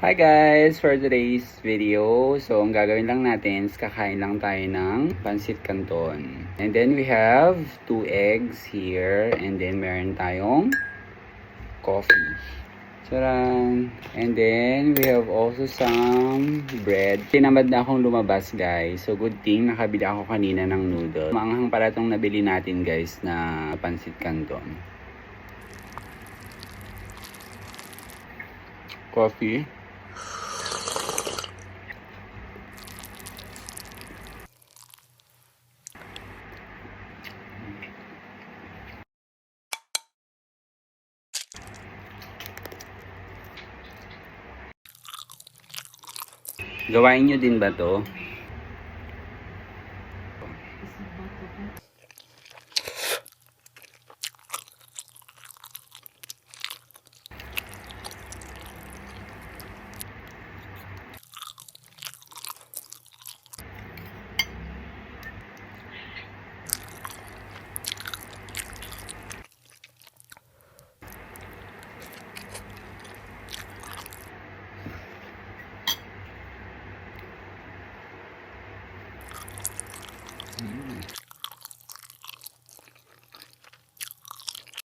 Hi guys! For today's video, so ang gagawin lang natin is kakain lang tayo ng pancit canton. And then we have 2 eggs here and then meron tayong coffee. Charan! And then we have also some bread. Tinamad na akong lumabas guys. So good thing nakabili ako kanina ng noodle. Maanghang pala itong nabili natin guys na pancit canton. Coffee. Gawain nyo din ba to?